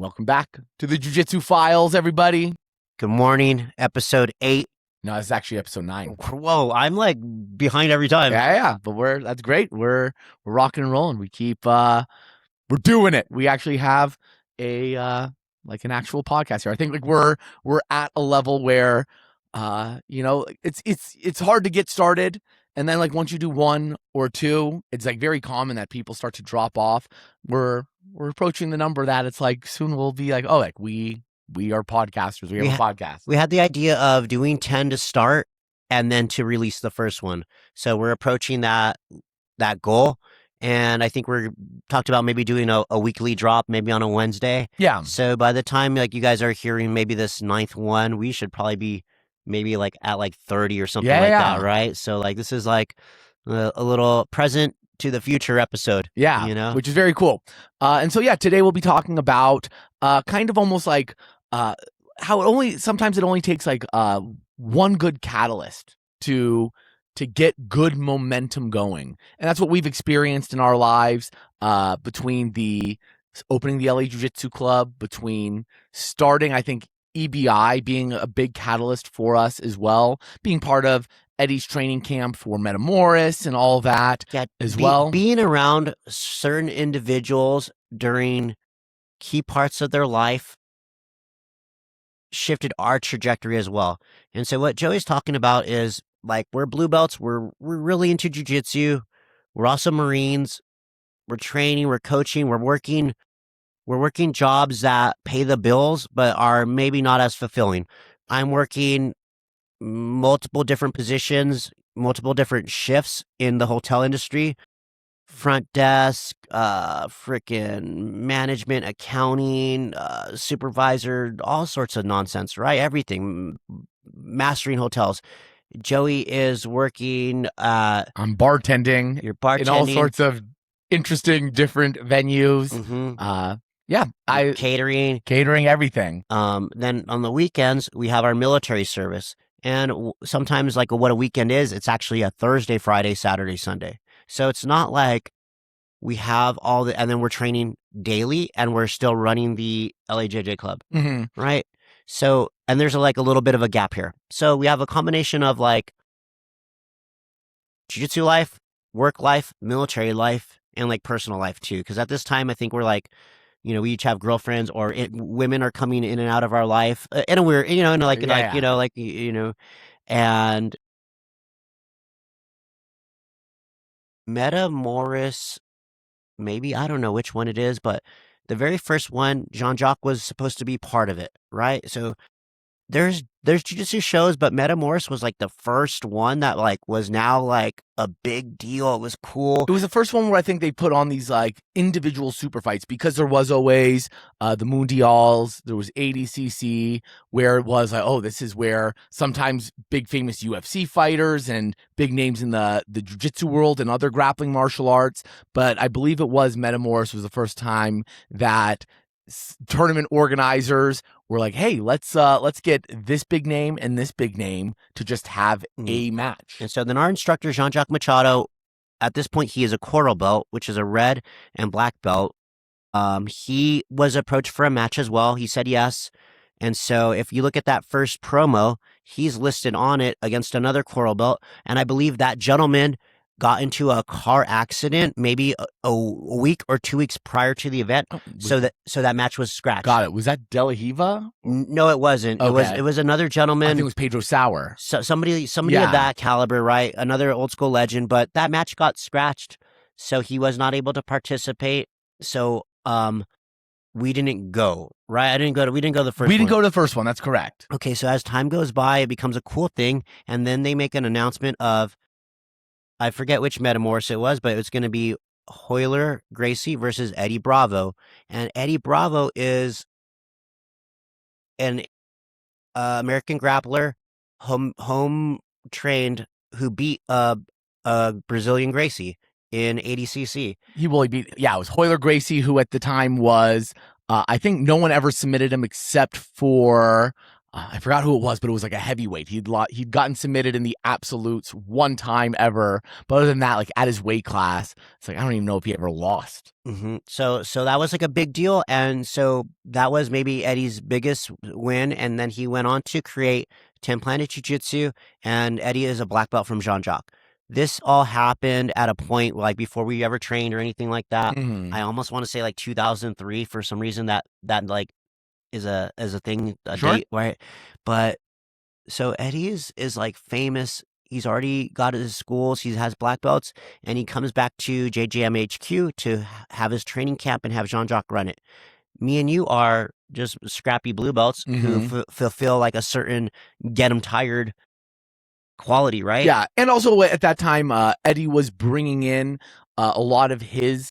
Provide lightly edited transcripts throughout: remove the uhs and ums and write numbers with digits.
Welcome back to the Jiu Jitsu Files, everybody. Good morning, episode 8. No, this is actually episode 9. Whoa, I'm like behind every time. Yeah, but that's great. We're rocking and rolling. We keep we're doing it. We actually have a like an actual podcast here. I think like we're at a level where it's hard to get started, and then like once you do one or two, it's like very common that people start to drop off. We're approaching the number that it's like soon we'll be like, oh, like we are podcasters. We have a podcast. We had the idea of doing 10 to start and then to release the first one. So we're approaching that goal. And I think we're talked about maybe doing a weekly drop, maybe on a Wednesday. Yeah. So by the time like you guys are hearing maybe this 9th one, we should probably be maybe like at like 30 or something that, right? So like this is like a little present to the future episode. Yeah, which is very cool. And so today we'll be talking about kind of almost like how sometimes it only takes like one good catalyst to get good momentum going. And that's what we've experienced in our lives between opening the LA Jiu-Jitsu Club, between starting, I think, EBI being a big catalyst for us as well, being part of Eddie's training camp for Metamoris and all that well. Being around certain individuals during key parts of their life shifted our trajectory as well. And so what Joey's talking about is like we're blue belts, we're really into jiu-jitsu, we're also Marines, we're training, we're coaching, we're working jobs that pay the bills but are maybe not as fulfilling. I'm working multiple different positions, multiple different shifts in the hotel industry, front desk, freaking management, accounting, supervisor, all sorts of nonsense, right? Everything, mastering hotels. Joey is working I'm bartending. You're bartending in all sorts of interesting different venues. Catering everything. Then on the weekends we have our military service, and sometimes like what a weekend is, it's actually a Thursday, Friday, Saturday, Sunday. So it's not like we have and then we're training daily and we're still running the LAJJ Club, right? So, and there's like a little bit of a gap here. So we have a combination of like jiu-jitsu life, work life, military life, and like personal life too. Because at this time, I think we're like, we each have girlfriends, or women are coming in and out of our life in a weird, and Metamoris, maybe, I don't know which one it is, but the very first one, Jean-Jacques was supposed to be part of it, right? So there's jiu-jitsu shows, but Metamoris was like the first one that like was now like a big deal. It was cool. It was the first one where I think they put on these like individual super fights, because there was always the Mundials, there was ADCC, where it was like, oh, this is where sometimes big famous UFC fighters and big names in the jiu-jitsu world and other grappling martial arts. But I believe it was Metamoris was the first time that tournament organizers were like, hey, let's get this big name and this big name to just have a match. And so then our instructor, Jean-Jacques Machado, at this point, he is a coral belt, which is a red and black belt. He was approached for a match as well. He said yes. And so if you look at that first promo, he's listed on it against another coral belt. And I believe that gentleman got into a car accident maybe a week or 2 weeks prior to the event, so that match was scratched. Got it. Was that De La Riva? No, it wasn't. Okay. It was another gentleman. I think it was Pedro Sauer. So somebody of that caliber, right? Another old school legend, but that match got scratched, so he was not able to participate. So we didn't go. Right? We didn't go the first one. We didn't go to the first one. That's correct. Okay, so as time goes by, it becomes a cool thing, and then they make an announcement of, I forget which Metamoris it was, but it was going to be Royler Gracie versus Eddie Bravo. And Eddie Bravo is an American grappler, home trained, who beat a Brazilian Gracie in ADCC. He beat, it was Royler Gracie, who at the time was, I think no one ever submitted him except for I forgot who it was, but it was like a heavyweight. He'd gotten submitted in the absolutes one time ever, but other than that, like at his weight class, it's like I don't even know if he ever lost. So that was like a big deal, and so that was maybe Eddie's biggest win, and then he went on to create 10 Planet Jiu-Jitsu, and Eddie is a black belt from Jean-Jacques. This all happened at a point like before we ever trained or anything like that. I almost want to say like 2003 for some reason that like is a thing, a Sure. date, right? But so Eddie is like famous. He's already got his schools. He has black belts, and he comes back to JJMHQ to have his training camp and have Jean-Jacques run it. Me and you are just scrappy blue belts who fulfill like a certain get them tired quality, right? Yeah, and also at that time, Eddie was bringing in a lot of his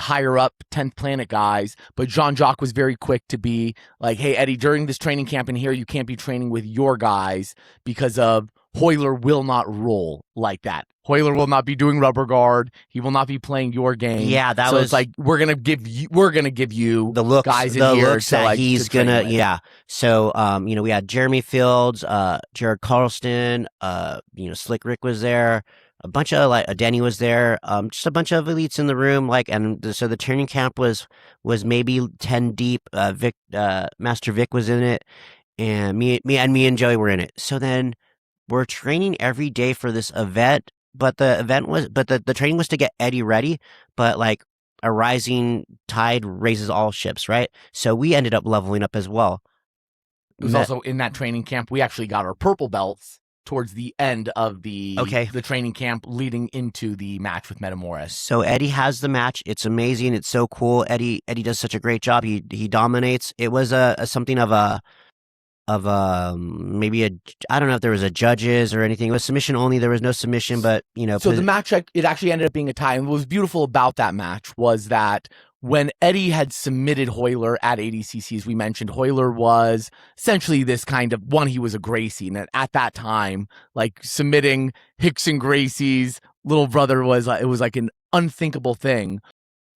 higher up 10th Planet guys, but Jean-Jacques was very quick to be like, hey, Eddie, during this training camp in here, you can't be training with your guys because of Royler will not roll like that. Royler will not be doing rubber guard. He will not be playing your game. Yeah, that so was it's like we're gonna give you the looks, guys in the here looks that like, he's gonna, yeah. So we had Jeremy Fields, Jared Carlston, Slick Rick was there, a bunch of like Denny was there, just a bunch of elites in the room, like, and so the training camp was maybe 10 deep. Master Vic was in it, and me and Joey were in it. So then we're training every day for this event, but the training was to get Eddie ready, but like a rising tide raises all ships, right? So we ended up leveling up as well. It was also in that training camp, we actually got our purple belts towards the end of the training camp leading into the match with Metamoris. So Eddie has the match. It's amazing. It's so cool. Eddie does such a great job. He dominates. It was something of maybe I don't know if there was a judges or anything. It was submission only. There was no submission, but So the match, it actually ended up being a tie. And what was beautiful about that match was that when Eddie had submitted Royler at ADCC, as we mentioned, Royler was essentially this kind of one. He was a Gracie, and at that time, like submitting Rickson Gracie's little brother was it was like an unthinkable thing.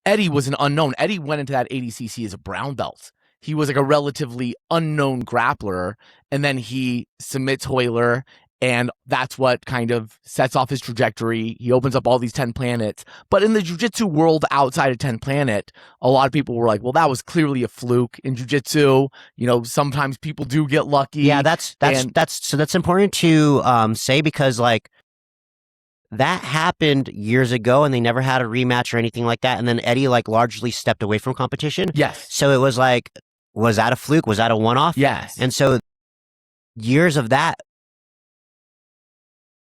Eddie was an unknown. Eddie went into that ADCC as a brown belt. He was like a relatively unknown grappler, and then he submits Royler, and that's what kind of sets off his trajectory. He opens up all these 10 planets. But in the jiu-jitsu world outside of 10 Planet, a lot of people were like, well, that was clearly a fluke in jiu-jitsu. Sometimes people do get lucky. Yeah, that's important to say, because like that happened years ago and they never had a rematch or anything like that. And then Eddie like largely stepped away from competition. Yes. So it was like, was that a fluke? Was that a one-off? Yes. And so years of that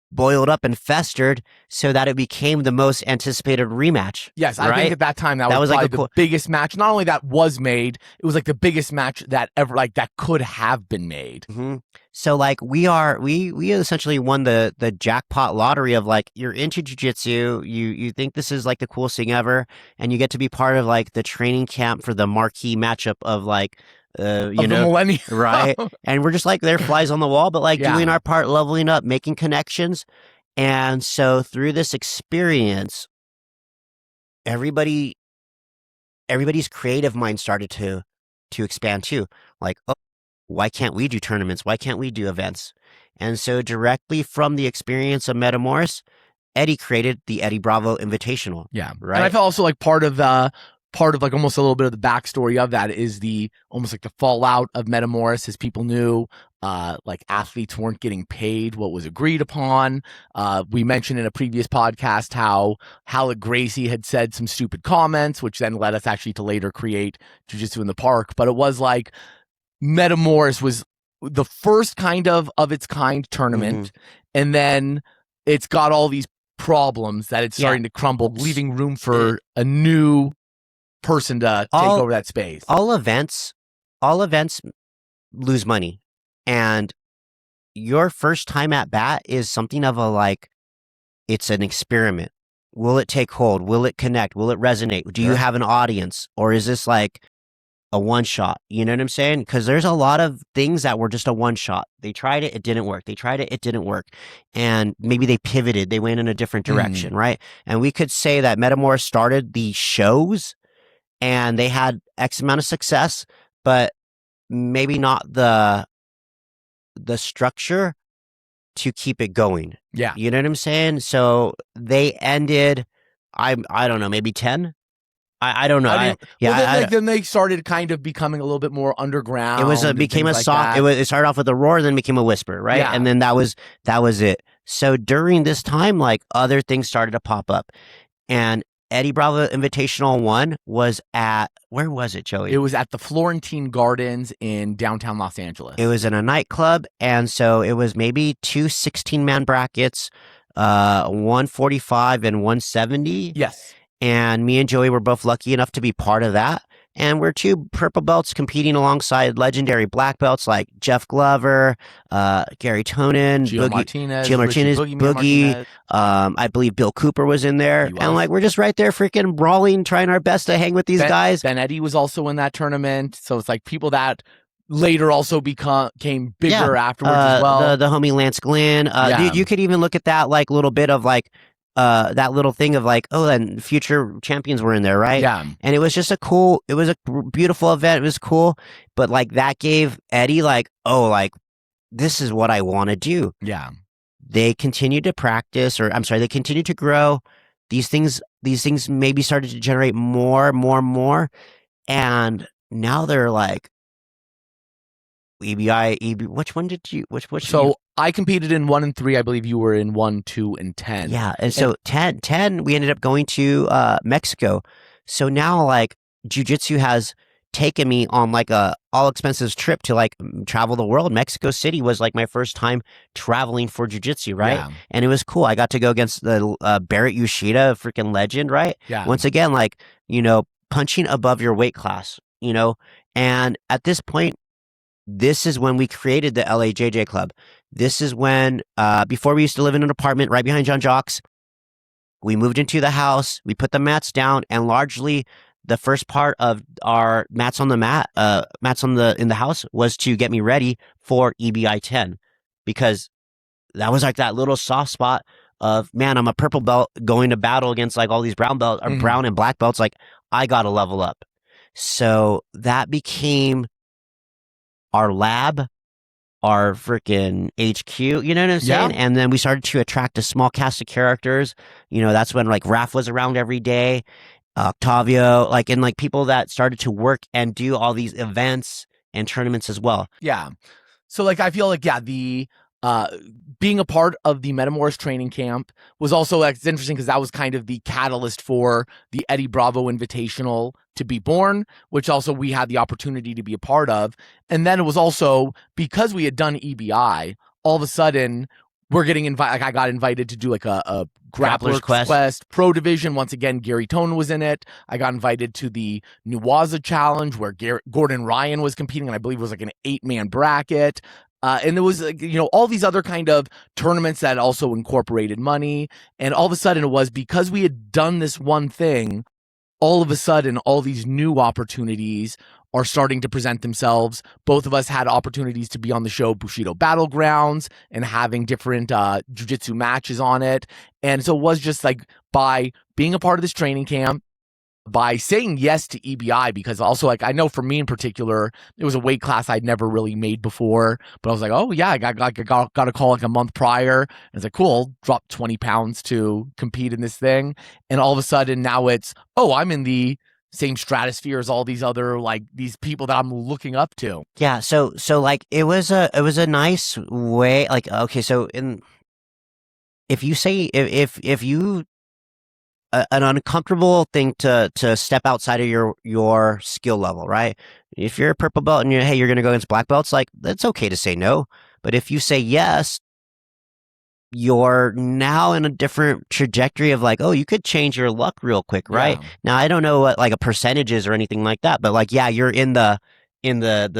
boiled up and festered so that it became the most anticipated rematch. Yes, right? I think at that time that was like the biggest match. Not only that was made, it was like the biggest match that ever that could have been made. So like we essentially won the jackpot lottery of like, you're into jiu-jitsu, you think this is like the coolest thing ever, and you get to be part of like the training camp for the marquee matchup of like the millennium. Right? And we're just like, they're flies on the wall, but like doing our part, leveling up, making connections. And so through this experience, everybody's creative mind started to expand too. Like, oh, why can't we do tournaments? Why can't we do events? And so directly from the experience of Metamoris, Eddie created the Eddie Bravo Invitational. Yeah. Right. And I felt also like part of like almost a little bit of the backstory of that is almost like the fallout of Metamoris, as people knew like athletes weren't getting paid what was agreed upon. We mentioned in a previous podcast how Halleck Gracie had said some stupid comments, which then led us actually to later create Jiu-Jitsu in the Park. But it was like Metamoris was the first kind of its kind tournament, and then it's got all these problems that it's starting to crumble, leaving room for a new person to take over that space. All events lose money, and your first time at bat is something of a like, it's an experiment. Will it take hold? Will it connect? Will it resonate? Do you have an audience, or is this like a one shot? You know what I'm saying? Because there's a lot of things that were just a one shot. They tried it didn't work. They tried it didn't work. And maybe they pivoted, they went in a different direction, right? And we could say that Metamoris started the shows and they had X amount of success, but maybe not the the structure to keep it going. Yeah. You know what I'm saying? So they ended, I don't know, maybe 10? I don't know. Then they started kind of becoming a little bit more underground. It was and became a things like soft. that. It started off with a roar, then became a whisper, right? Yeah. And then that was it. So during this time, like other things started to pop up, and Eddie Bravo Invitational 1 was at, where was it, Joey? It was at the Florentine Gardens in downtown Los Angeles. It was in a nightclub, and so it was maybe two 16-man brackets, 145 and 170. Yes. And me and Joey were both lucky enough to be part of that. And we're two purple belts competing alongside legendary black belts like Jeff Glover, Gary Tonin, Gio Martinez, Boogie. Boogie. I believe Bill Cooper was in there. And like, we're just right there freaking brawling, trying our best to hang with these guys. Ben Eddie was also in that tournament. So it's like people that later also came bigger afterwards as well. The homie Lance Glenn. You could even look at that like little bit of like, that little thing of like, oh, and future champions were in there, right? Yeah. And it was just it was a beautiful event. It was cool. But like that gave Eddie like, oh, like this is what I want to do. Yeah. They continued to practice, or I'm sorry, they continued to grow. These things maybe started to generate more. And now they're like, EBI, which one did you, which So I competed in 1 and 3. I believe you were in 1, 2, and 10. Yeah. And so 10, we ended up going to Mexico. So now like jiu-jitsu has taken me on like a all expenses trip to like travel the world. Mexico City was like my first time traveling for jiu-jitsu, right? Yeah. And it was cool. I got to go against the Barrett Yoshida, freaking legend, right? Yeah. Once again, like, you know, punching above your weight class, you know? And at this point, this is when we created the LAJJ Club. This is when, before we used to live in an apartment right behind John Jocks, we moved into the house, we put the mats down, and largely the first part of our mats in the house was to get me ready for EBI 10, because that was like that little soft spot of, man, I'm a purple belt going to battle against like all these brown belts or brown and black belts. Like I got to level up. So that became our lab, our freaking HQ, you know what I'm saying? Yeah. And then we started to attract a small cast of characters. You know, that's when like Raph was around every day, Octavio, like, and like people that started to work and do all these events and tournaments as well. Yeah. So like, I feel like, yeah, the being a part of the Metamoris training camp was also like, it's interesting because that was kind of the catalyst for the Eddie Bravo Invitational to be born, which also we had the opportunity to be a part of. And then it was also because we had done EBI, all of a sudden we're getting invited. Like I got invited to do like a Grappler's Quest Pro Division. Once again, Gary Tone was in it. I got invited to the Nuwaza Challenge where Gordon Ryan was competing, and I believe it was like an 8-man bracket. And there was, you know, all these other kind of tournaments that also incorporated money. And all of a sudden it was because we had done this one thing, all of a sudden all these new opportunities are starting to present themselves. Both of us had opportunities to be on the show Bushido Battlegrounds and having different jiu-jitsu matches on it. And so it was just like by being a part of this training camp, by saying yes to EBI, because also like I know for me in particular, it was a weight class I'd never really made before, but I was like, oh yeah, I got a call like a month prior, and it's like, cool, I'll drop 20 pounds to compete in this thing, and all of a sudden now it's, oh, I'm in the same stratosphere as all these other like these people that I'm looking up to. Yeah, so like it was a nice way, like, okay, so if you an uncomfortable thing to step outside of your skill level, right? If you're a purple belt and you're going to go against black belts, like that's okay to say no. But if you say yes, you're now in a different trajectory of like, oh, you could change your luck real quick, right? Yeah. Now, I don't know what like a percentage is or anything like that, but like, yeah, you're in the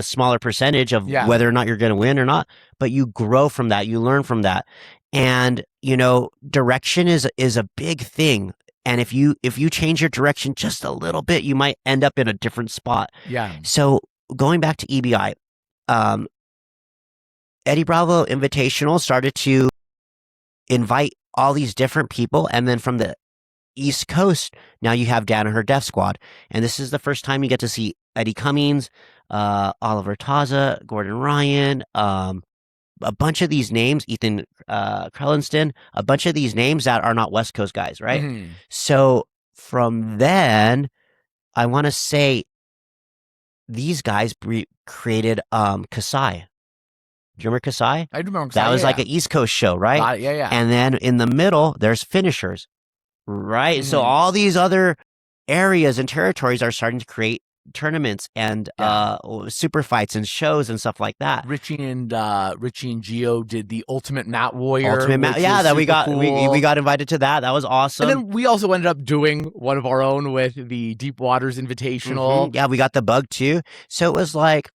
smaller percentage of whether or not you're going to win or not, but you grow from that, you learn from that. And, you know, direction is a big thing. And if you change your direction just a little bit, you might end up in a different spot. Yeah. So going back to EBI, Eddie Bravo Invitational started to invite all these different people. And then from the East Coast, now you have Dan and her Death Squad. And this is the first time you get to see Eddie Cummings, Oliver Taza, Gordon Ryan, a bunch of these names, Ethan Krellinston, a bunch of these names that are not West Coast guys, right? Mhm. So from then, I want to say these guys created Kasai. Do you remember Kasai? I do remember That was yeah, like yeah. an East Coast show, right? Got it. Yeah, yeah. And then in the middle, there's finishers, right? So Mhm. all these other areas and territories are starting to create tournaments and Yeah. super fights and shows and stuff like that. Richie and Gio did the Ultimate Mat Warrior, Ultimate which yeah, was that we super got cool. we got invited to that. That was And awesome. then we also ended up doing one of our own with the Deep Waters Invitational. Yeah, we got the bug too. So it was like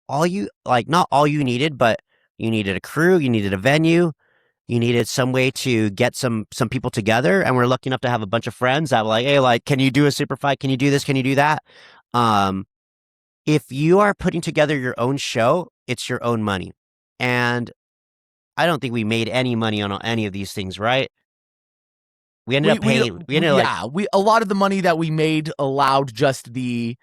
not all you needed, but you needed a crew, you needed a venue, you needed some way to get some people together. And we're lucky enough to have a bunch of friends that were like, hey, like, can you do a super fight? Can you do this? Can you do that? If you are putting together your own show, it's your own money. And I don't think we made any money on any of these things, right? We ended up paying. A lot of the money that we made allowed just the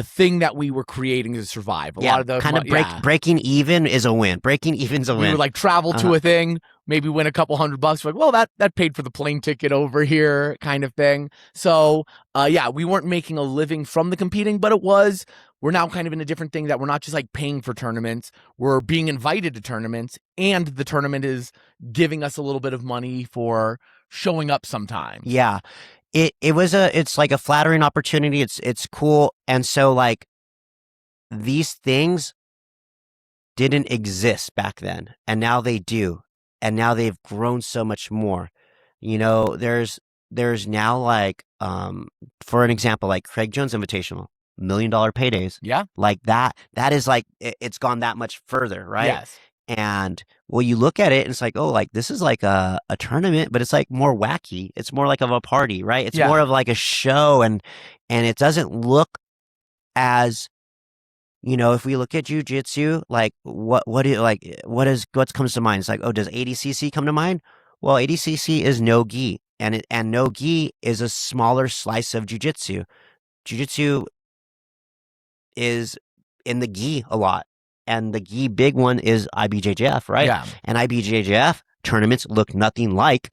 thing that we were creating to survive. A lot of the kind of breaking even is a win. Breaking even's a win. We would like travel to a thing, maybe win a couple $100. We're like, well, that paid for the plane ticket over here, kind of thing. So, we weren't making a living from the competing, but we're now kind of in a different thing that we're not just like paying for tournaments. We're being invited to tournaments, and the tournament is giving us a little bit of money for showing up sometimes. Yeah. It's like a flattering opportunity. It's cool. And so like these things didn't exist back then, and now they do. And now they've grown so much more. You know, there's now like for an example, like Craig Jones Invitational, $1 million paydays. Yeah. Like that is like it's gone that much further, right? Yes. And well, you look at it and it's like, oh, like this is like a tournament, but it's like more wacky. It's more like of a party, right? It's more of like a show, and it doesn't look as, you know, if we look at jiu-jitsu, like what comes to mind? It's like, oh, does ADCC come to mind? Well, ADCC is no gi, and no gi is a smaller slice of jiu-jitsu. Jiu-jitsu is in the gi a lot. And the gi big one is IBJJF, right? Yeah. And IBJJF tournaments look nothing like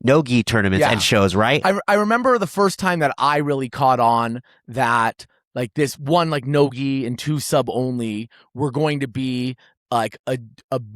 no gi tournaments and shows, right? I remember the first time that I really caught on that like this one like no gi and 2 sub only were going to be like a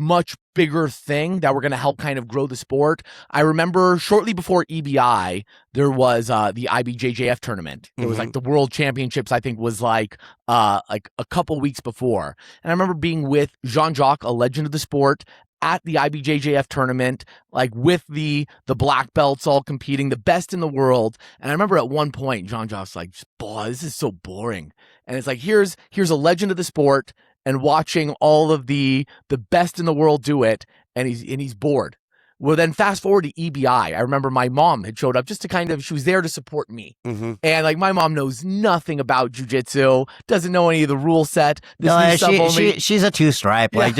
much bigger thing that were going to help kind of grow the sport. I remember shortly before EBI, there was the IBJJF tournament. It was like the World Championships, I think was like a couple weeks before. And I remember being with Jean-Jacques, a legend of the sport, at the IBJJF tournament, like with the black belts all competing, the best in the world. And I remember at one point, Jean-Jacques like, boy, this is so boring. And it's like, here's a legend of the sport, and watching all of the best in the world do it, and he's bored. Well, then fast forward to EBI. I remember my mom had showed up just to she was there to support me. And like my mom knows nothing about jiu-jitsu, doesn't know any of the rule set. She's a 2-stripe. Like,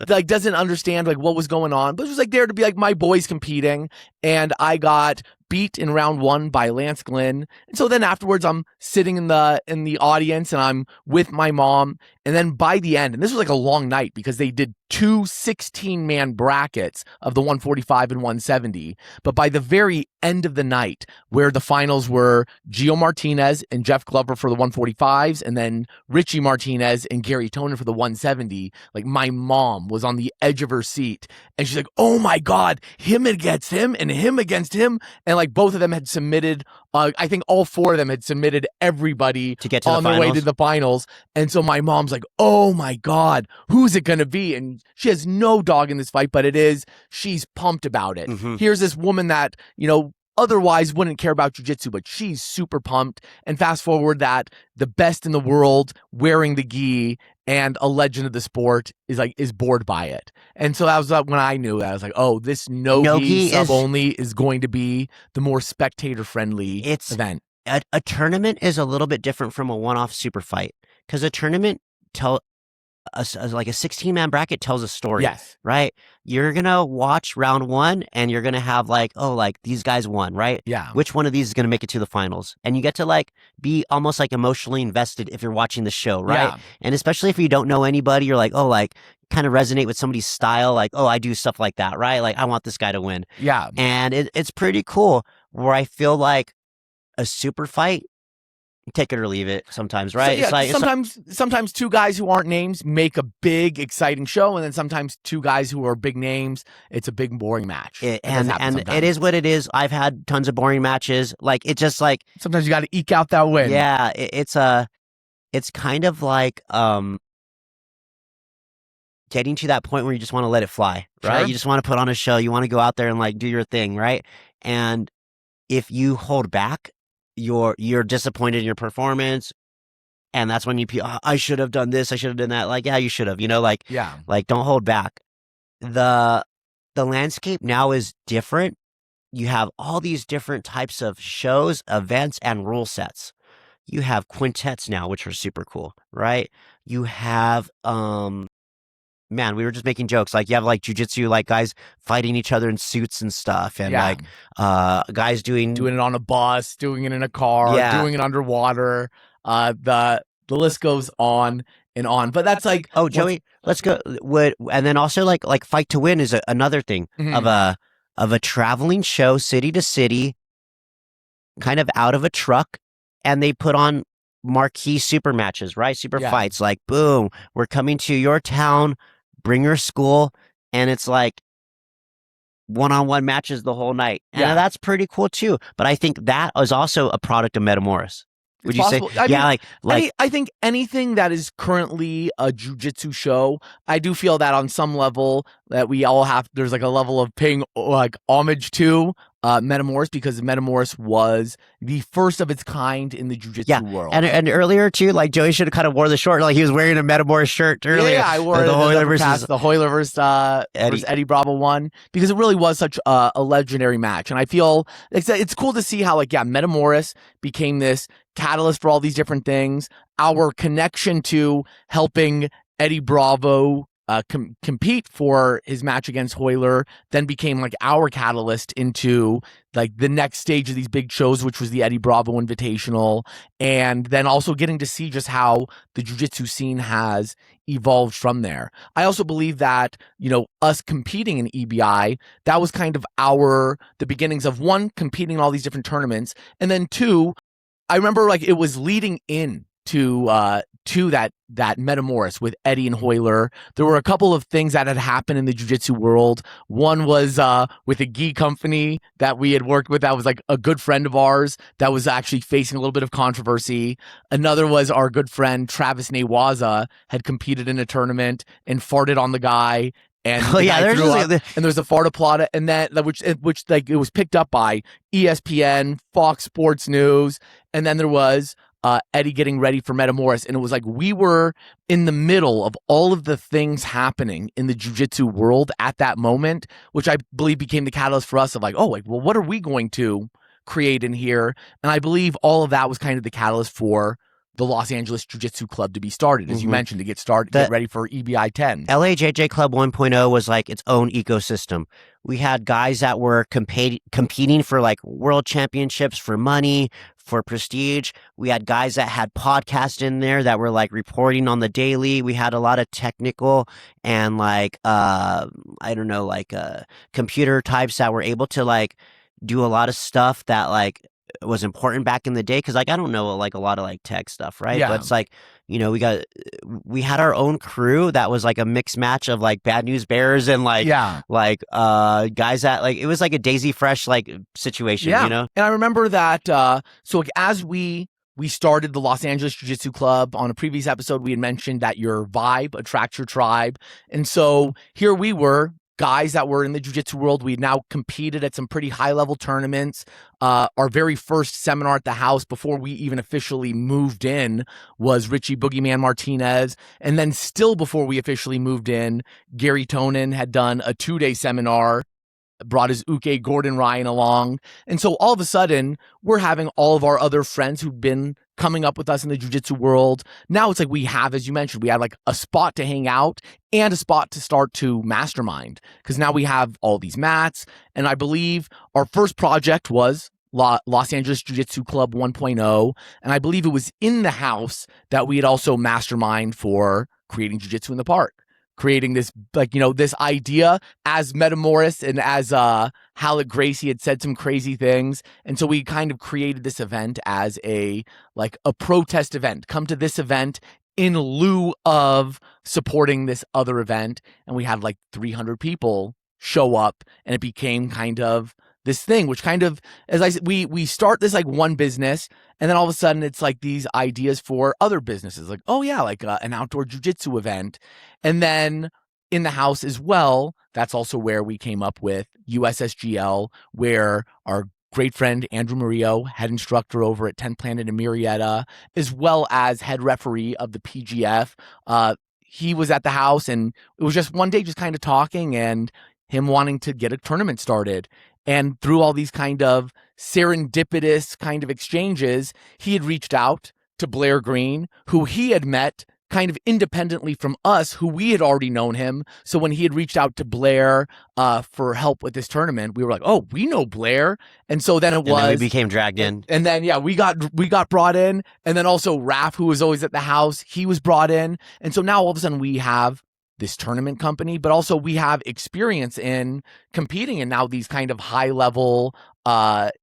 like doesn't understand like what was going on, but she was like there to be like my boys competing. And I got beat in round 1 by Lance Glynn. And so then afterwards I'm sitting in the audience and I'm with my mom. And then by the end, and this was like a long night because they did 2 16-man brackets of the 145 and 170. But by the very end of the night, where the finals were Gio Martinez and Jeff Glover for the 145s, and then Richie Martinez and Gary Tonin for the 170, like my mom was on the edge of her seat. And she's like, oh my God, him against him and him against him. And like both of them had submitted, I think all 4 of them had submitted everybody to get to on their way to the finals. And so my mom's like, oh my God, who's it going to be? And she has no dog in this fight, but she's pumped about it. Here's this woman that, you know, otherwise wouldn't care about jiu-jitsu, but she's super pumped. And fast forward that the best in the world wearing the gi and a legend of the sport is bored by it. And so that was when I knew that. I was like, oh, this no gi sub only is going to be the more spectator friendly event. A tournament is a little bit different from a one-off super fight, because a tournament like a 16-man bracket tells a story. Yes. Right? You're gonna watch round 1 and you're gonna have like, oh, like these guys won, right? Yeah. Which one of these is gonna make it to the finals? And you get to like be almost like emotionally invested if you're watching the show, right? Yeah. And especially if you don't know anybody, you're like, oh, like kind of resonate with somebody's style, like, oh, I do stuff like that, right? Like I want this guy to win. Yeah. And it's pretty cool where I feel like a super fight, take it or leave it sometimes, right? So, yeah, sometimes two guys who aren't names make a big, exciting show, and then sometimes two guys who are big names, it's a big, boring match. And it is what it is. I've had tons of boring matches. Like it just like sometimes you got to eke out that win. Yeah, it's kind of like getting to that point where you just want to let it fly, right? Sure. You just want to put on a show. You want to go out there and like do your thing, right? And if you hold back, you're disappointed in your performance, and that's when I should have done this, I should have done that. Like, yeah, you should have, like, Yeah. like don't hold back. The landscape now is different. You have all these different types of shows, events, and rule sets. You have quintets now, which are super cool, right? You have man, we were just making jokes. Like you have like jujitsu, like guys fighting each other in suits and stuff, and like guys doing it on a bus, doing it in a car, doing it underwater. The list goes on and on. But that's like, oh, Joey, let's go. And then also like Fight to Win is another thing of a traveling show, city to city, kind of out of a truck, and they put on marquee super matches, right? Super fights. Like, boom, we're coming to your town. Bring your school, and it's like one-on-one matches the whole night. And that's pretty cool too. But I think that is also a product of Metamoris. Would you say? I think anything that is currently a jiu-jitsu show, I do feel that on some level that we all have, there's like a level of paying like homage to Metamoris, because Metamoris was the first of its kind in the jiu-jitsu world. And earlier too, like Joey should have kind of wore the short, like he was wearing a Metamoris shirt earlier. Yeah, I wore the Hoyler versus Eddie Bravo one, because it really was such a legendary match. And I feel it's cool to see how Metamoris became this catalyst for all these different things. Our connection to helping Eddie Bravo compete for his match against Hoyler then became like our catalyst into like the next stage of these big shows, which was the Eddie Bravo Invitational, and then also getting to see just how the jiu-jitsu scene has evolved from there. I also believe that, us competing in EBI, that was kind of the beginnings of, one, competing in all these different tournaments, and then two, I remember like it was leading in to that Metamoris with Eddie and Hoyler. There were a couple of things that had happened in the jiu-jitsu world. One was with a gi company that we had worked with that was like a good friend of ours that was actually facing a little bit of controversy. Another was our good friend Travis Newaza had competed in a tournament and farted on the guy. And there's a fart applaud, and which like it was picked up by ESPN, Fox Sports News, and then there was Eddie getting ready for Metamoris, and it was like we were in the middle of all of the things happening in the jiu-jitsu world at that moment, which I believe became the catalyst for us of like, well, what are we going to create in here? And I believe all of that was kind of the catalyst for the Los Angeles Jiu-Jitsu Club to be started, as you mentioned, to get ready for EBI 10. LAJJ Club 1.0 was like its own ecosystem. We had guys that were competing for like world championships, for money, for prestige. We had guys that had podcasts in there that were like reporting on the daily. We had a lot of technical and like, computer types that were able to like do a lot of stuff that like was important back in the day, because like I don't know like a lot of like tech stuff, right? But it's like, we had our own crew that was like a mixed match of like Bad News Bears and like guys that like it was like a Daisy Fresh like situation, And I remember that so like, as we started the Los Angeles Jiu-Jitsu Club, on a previous episode we had mentioned that your vibe attracts your tribe, and so here we were, guys that were in the jiu-jitsu world. We now competed at some pretty high-level tournaments. Our very first seminar at the Hauss, before we even officially moved in, was Richie Boogeyman Martinez. And then still before we officially moved in, Gary Tonin had done a 2-day seminar, brought his Uke Gordon Ryan along. And so all of a sudden, we're having all of our other friends who've been coming up with us in the jiu-jitsu world. Now it's like we have, as you mentioned, we had like a spot to hang out and a spot to start to mastermind, because now we have all these mats. And I believe our first project was Los Angeles Jiu-Jitsu Club 1.0. And I believe it was in the house that we had also mastermind for creating jiu-jitsu in the park. Creating this, like, this idea as Meta Morris and as Halleck Gracie had said some crazy things. And so we kind of created this event as a protest event. Come to this event in lieu of supporting this other event. And we had like 300 people show up, and it became kind of this thing, which kind of, as I said, we start this like one business, and then all of a sudden it's like these ideas for other businesses, like, oh yeah, like an outdoor jiu-jitsu event. And then in the house as well, that's also where we came up with USSGL, where our great friend Andrew Murillo, head instructor over at 10th Planet in Murrieta, as well as head referee of the PGF, he was at the house, and it was just one day just kind of talking and him wanting to get a tournament started. And through all these kind of serendipitous kind of exchanges, he had reached out to Blair Green, who he had met kind of independently from us, who we had already known him. So when he had reached out to Blair for help with this tournament, we were like, oh, we know Blair. And so then we became dragged in. And then, yeah, we got brought in. And then also Raph, who was always at the house, he was brought in. And so now all of a sudden we have this tournament company, but also we have experience in competing in now these kind of high level, invitational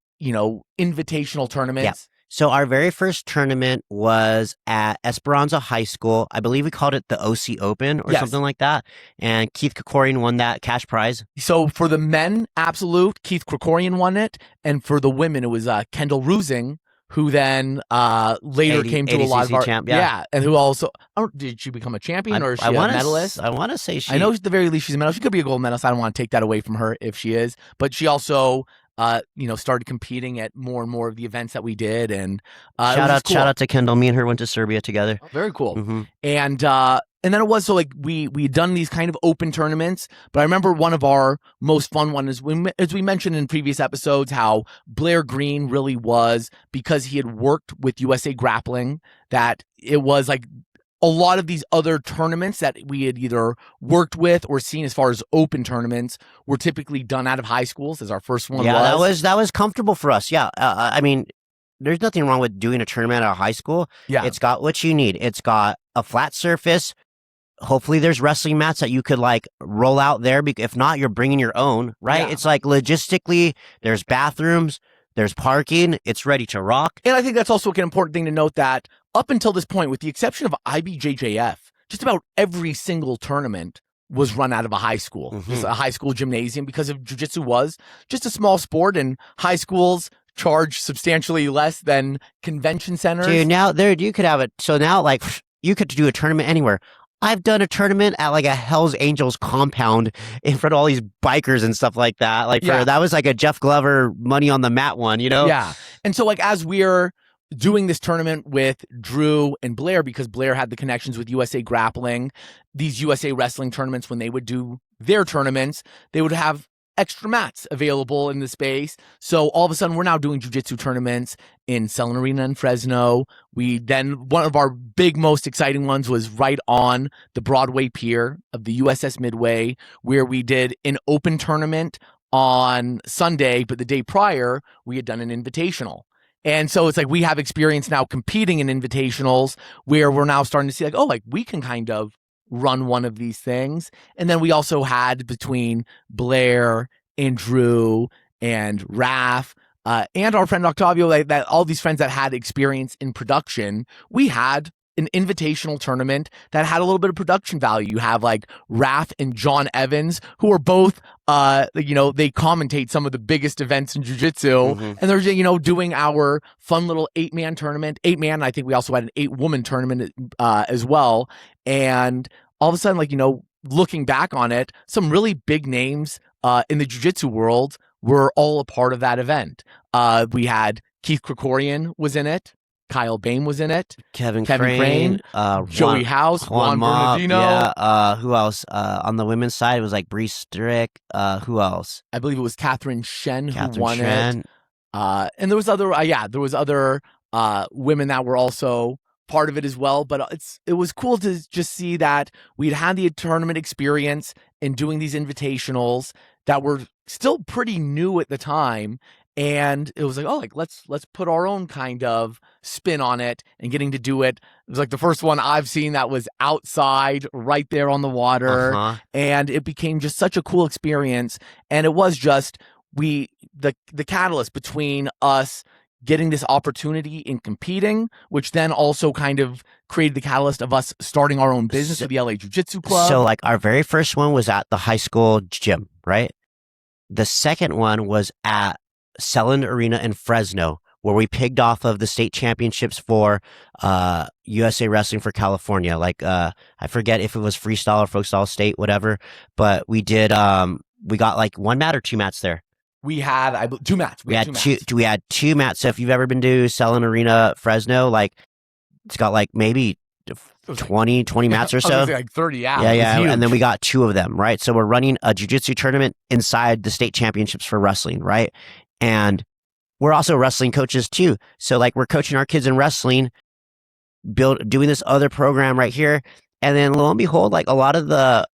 tournaments. Yeah. So our very first tournament was at Esperanza High School. I believe we called it the OC Open or something like that. And Keith Krikorian won that cash prize. So for the men, absolute, Keith Krikorian won it. And for the women, it was Kendall Rusing, who then later came to a lot of our champ, and who also did she become a champion or is she a medalist? I want to say she. I know at the very least she's a medalist. She could be a gold medalist. I don't want to take that away from her if she is, but she also started competing at more and more of the events that we did. And shout out to Kendall. Me and her went to Serbia together. Oh, very cool. Mm-hmm. And then it was, so like we had done these kind of open tournaments, but I remember one of our most fun ones is as we mentioned in previous episodes, how Blair Green really was, because he had worked with USA Grappling, that it was like a lot of these other tournaments that we had either worked with or seen as far as open tournaments were typically done out of high schools, as our first one was. That was comfortable for us. Yeah. I mean, there's nothing wrong with doing a tournament at a high school. Yeah. It's got what you need. It's got a flat surface. Hopefully there's wrestling mats that you could like roll out there. If not, you're bringing your own, right? Yeah. It's like logistically, there's bathrooms, there's parking, it's ready to rock. And I think that's also an important thing to note, that up until this point, with the exception of IBJJF, just about every single tournament was run out of a high school, just a high school gymnasium, because of jiu-jitsu was just a small sport, and high schools charge substantially less than convention centers. Dude, now you could have it. So now, like, you could do a tournament anywhere. I've done a tournament at like a Hell's Angels compound in front of all these bikers and stuff like that. Like that was like a Jeff Glover money on the mat one, you know? Yeah. And so like as we're doing this tournament with Drew and Blair, because Blair had the connections with USA Grappling, these USA Wrestling tournaments, when they would do their tournaments, they would have extra mats available in the space. So all of a sudden we're now doing jiu-jitsu tournaments in Selin Arena in Fresno. One of our big, most exciting ones was right on the Broadway Pier of the USS Midway, where we did an open tournament on Sunday, but the day prior we had done an invitational. And so it's like we have experience now competing in invitationals, where we're now starting to see like, oh, like we can kind of run one of these things. And then we also had, between Blair and Drew and Raph and our friend Octavio, like that, all these friends that had experience in production, we had an invitational tournament that had a little bit of production value. You have like Raph and John Evans, who are both, they commentate some of the biggest events in jiu-jitsu, and they're, doing our fun little 8-man tournament. 8-man, I think we also had an 8-woman tournament as well. And all of a sudden, like, looking back on it, some really big names in the jiu-jitsu world were all a part of that event. We had Keith Krikorian was in it. Kyle Bain was in it. Kevin Crane, Joey Hauss, Juan Bernardino. Yeah, who else? On the women's side, it was like Bree Strick. Who else? I believe it was Catherine Shen who won it. And there was other, women that were also part of it as well. But it was cool to just see that we'd had the tournament experience in doing these invitationals that were still pretty new at the time. And it was like, oh, like let's put our own kind of spin on it, and getting to do it. It was like the first one I've seen that was outside, right there on the water, and it became just such a cool experience. And it was just the catalyst between us getting this opportunity in competing, which then also kind of created the catalyst of us starting our own business with the LA Jiu Jitsu Club. So like our very first one was at the high school gym, right? The second one was at Selland Arena in Fresno, where we pigged off of the state championships for USA Wrestling for California. Like I forget if it was freestyle or folk style state, whatever. But we did we got like 1 mat or 2 mats there. We had 2 mats. We had two mats. So if you've ever been to Selland Arena, Fresno, like it's got like maybe 20 mats or so. Like 30, yeah. And then we got 2 of them, right? So we're running a jiu-jitsu tournament inside the state championships for wrestling, right? And we're also wrestling coaches too. So like we're coaching our kids in wrestling, doing this other program right here. And then lo and behold, like a lot of the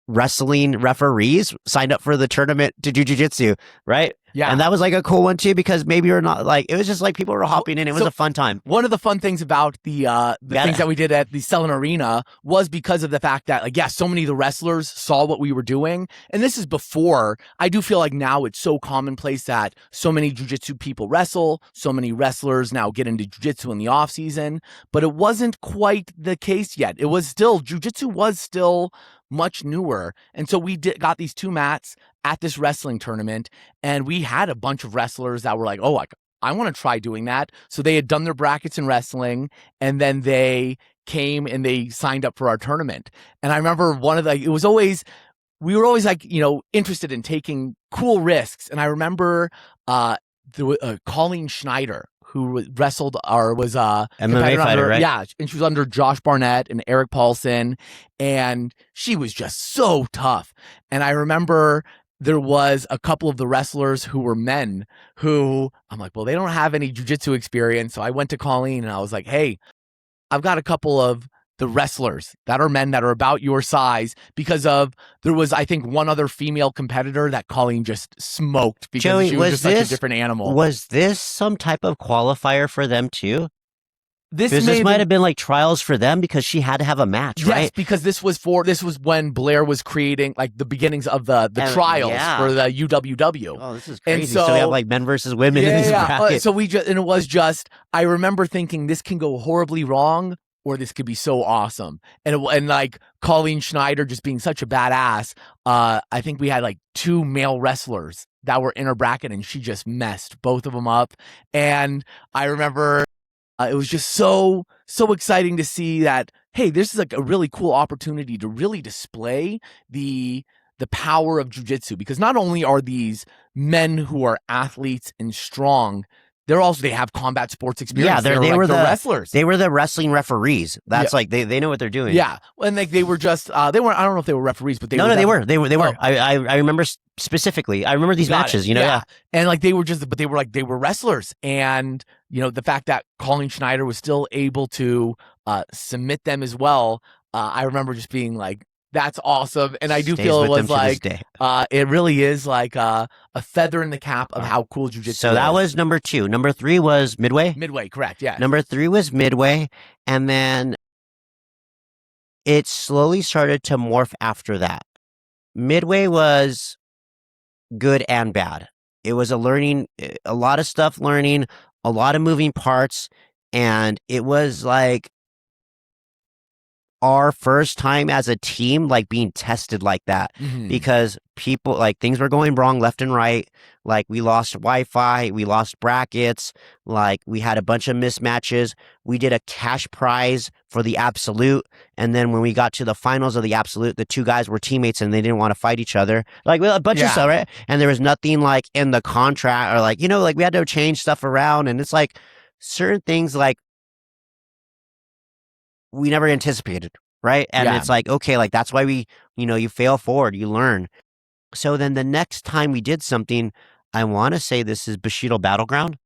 wrestling referees signed up for the tournament to do jiu-jitsu, right? Yeah. And that was like a cool one too, because maybe you're not like, it was just like people were hopping in. It was a fun time. One of the fun things about the things that we did at the Selland Arena was because of the fact that, like, yeah, so many of the wrestlers saw what we were doing. And this is before, I do feel like now it's so commonplace that so many jiu-jitsu people wrestle, so many wrestlers now get into jiu-jitsu in the off season, but it wasn't quite the case yet. It was still, jiu-jitsu was still much newer. And so we got these 2 mats at this wrestling tournament, and we had a bunch of wrestlers that were like, oh, I want to try doing that. So they had done their brackets in wrestling, and then they came and they signed up for our tournament. And I remember we were always like, interested in taking cool risks. And I remember Colleen Schneider, who wrestled or was a MMA fighter, right? Yeah, and she was under Josh Barnett and Eric Paulson, and she was just so tough. And I remember there was a couple of the wrestlers who were men who I'm like, well, they don't have any jiu-jitsu experience. So I went to Colleen and I was like, hey, I've got a couple of the wrestlers that are men that are about your size, because there was, I think, one other female competitor that Colleen just smoked because Joey, she was just such a different animal. Was this some type of qualifier for them too? This might have been like trials for them, because she had to have a match, right? Yes, because this was when Blair was creating like the beginnings of the trials for the UWW. Oh, this is crazy. And so we have like men versus women in these brackets. So it was just, I remember thinking this can go horribly wrong, or this could be so awesome. And like Colleen Schneider just being such a badass, I think we had like 2 male wrestlers that were in her bracket, and she just messed both of them up. And I remember it was just so exciting to see that, hey, this is like a really cool opportunity to really display the power of jiu-jitsu, because not only are these men who are athletes and strong, they have combat sports experience. Yeah, they were the wrestlers. They were the wrestling referees. That's like they know what they're doing. Yeah, and like they were just they weren't. I don't know if they were referees, but they were. They were. I remember specifically. I remember these matches. And like they were wrestlers, and the fact that Colleen Schneider was still able to submit them as well. I remember just being like, that's awesome. And I do feel it was like, it really is like a feather in the cap of how cool jiu-jitsu is. So that was number 2. Number 3 was Midway? Midway, correct, yeah. Number 3 was Midway. And then it slowly started to morph after that. Midway was good and bad. It was a lot of stuff learning, a lot of moving parts. And it was like our first time as a team, like being tested like that, because people, like, things were going wrong left and right. Like, we lost Wi-Fi, we lost brackets, like, we had a bunch of mismatches. We did a cash prize for the absolute, and then when we got to the finals of the absolute, the 2 guys were teammates and they didn't want to fight each other. Like, a bunch of stuff, right? And there was nothing like in the contract, or like, like we had to change stuff around, and it's like certain things like we never anticipated, right? And it's like, okay, like that's why we, you fail forward, you learn. So then the next time we did something, I want to say this is Bushido Battleground.